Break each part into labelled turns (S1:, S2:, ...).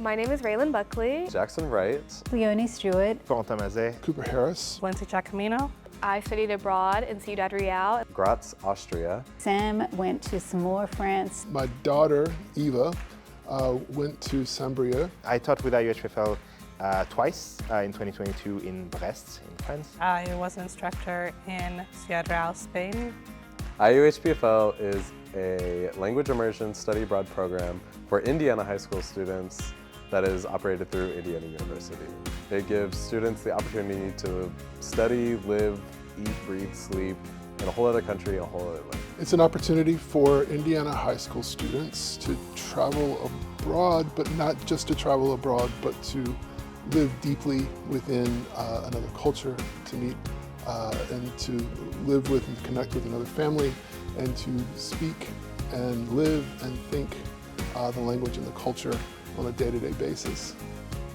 S1: My name is Raylan Buckley.
S2: Jackson Wright.
S3: Leonie Stewart.
S4: Quentin Mazet.
S5: Cooper Harris.
S6: Lindsay Giacomino.
S1: I studied abroad in Ciudad Real.
S2: Graz, Austria.
S3: Sam went to Samoa, France.
S5: My daughter, Eva, went to Sambria.
S4: I taught with IUHPFL twice in 2022 in Brest, in France.
S6: I was an instructor in Ciudad Real, Spain.
S2: IUHPFL is a language immersion study abroad program for Indiana high school students that is operated through Indiana University. It gives students the opportunity to study, live, eat, breathe, sleep in a whole other country, a whole other land.
S5: It's an opportunity for Indiana high school students to travel abroad, but not just to travel abroad, but to live deeply within another culture, to meet and to live with and connect with another family, and to speak and live and think the language and the culture on a day-to-day basis.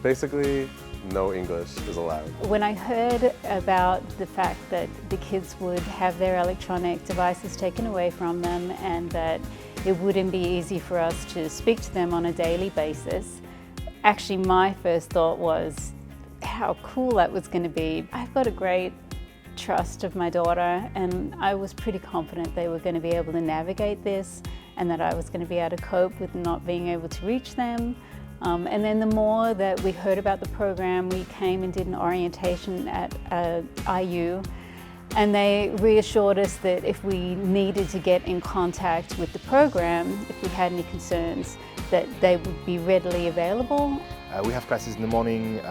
S2: Basically, no English is allowed.
S3: When I heard about the fact that the kids would have their electronic devices taken away from them and that it wouldn't be easy for us to speak to them on a daily basis, actually my first thought was how cool that was going to be. I've got a great trust of my daughter, and I was pretty confident they were going to be able to navigate this and that I was going to be able to cope with not being able to reach them. And then the more that we heard about the program, we came and did an orientation at IU, and they reassured us that if we needed to get in contact with the program, if we had any concerns, that they would be readily available.
S4: We have classes in the morning,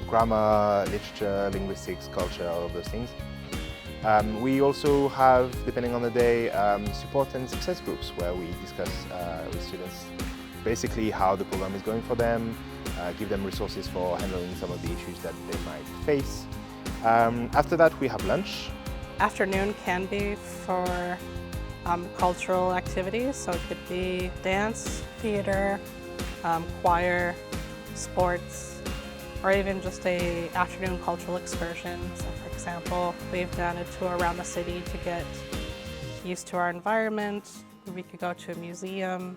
S4: grammar, literature, linguistics, culture, all of those things. We also have, depending on the day, support and success groups where we discuss with students basically how the program is going for them, give them resources for handling some of the issues that they might face. After that, we have lunch.
S6: Afternoon can be for cultural activities, so it could be dance, theater, choir, sports, or even just an afternoon cultural excursion. So for example, we've done a tour around the city to get used to our environment. We could go to a museum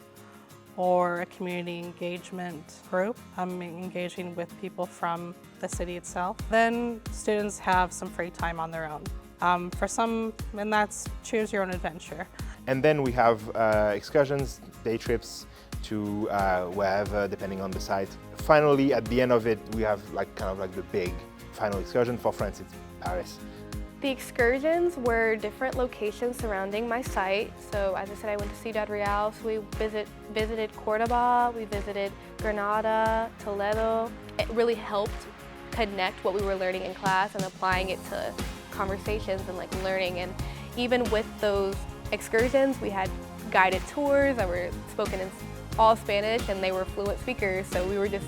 S6: or a community engagement group, engaging with people from the city itself. Then students have some free time on their own. For some, and that's choose your own adventure.
S4: And then we have excursions, day trips to wherever, depending on the site. Finally, at the end of it, we have kind of the big final excursion. For France, it's Paris.
S1: The excursions were different locations surrounding my site. So as I said, I went to Ciudad Real, so we visited Cordoba, we visited Granada, Toledo. It really helped connect what we were learning in class and applying it to conversations and learning. And even with those excursions, we had guided tours that were spoken in all Spanish, and they were fluent speakers, so we were just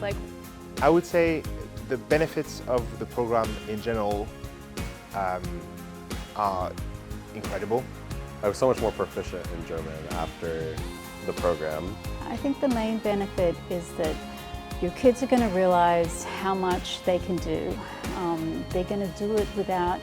S4: I would say the benefits of the program in general are incredible.
S2: I was so much more proficient in German after the program.
S3: I think the main benefit is that your kids are going to realize how much they can do. They're going to do it without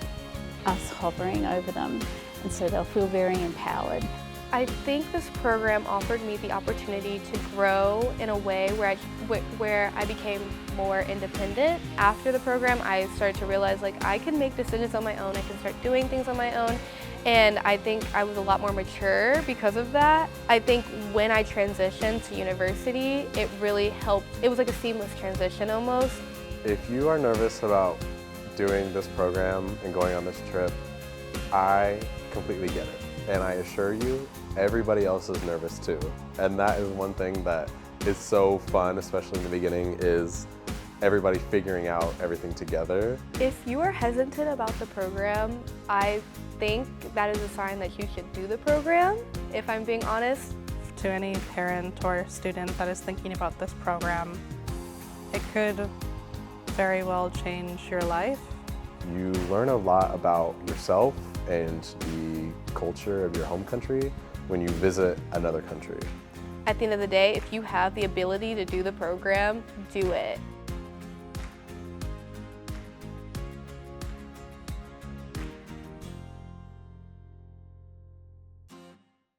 S3: us hovering over them, and so they'll feel very empowered.
S1: I think this program offered me the opportunity to grow in a way where I became more independent. After the program, I started to realize I can make decisions on my own, I can start doing things on my own, and I think I was a lot more mature because of that. I think when I transitioned to university, it really helped. It was like a seamless transition almost.
S2: If you are nervous about doing this program and going on this trip, I completely get it. And I assure you, everybody else is nervous too. And that is one thing that is so fun, especially in the beginning, is everybody figuring out everything together.
S1: If you are hesitant about the program, I think that is a sign that you should do the program, if I'm being honest.
S6: To any parent or student that is thinking about this program, it could very well change your life.
S2: You learn a lot about yourself and the culture of your home country when you visit another country.
S1: At the end of the day, if you have the ability to do the program, do it.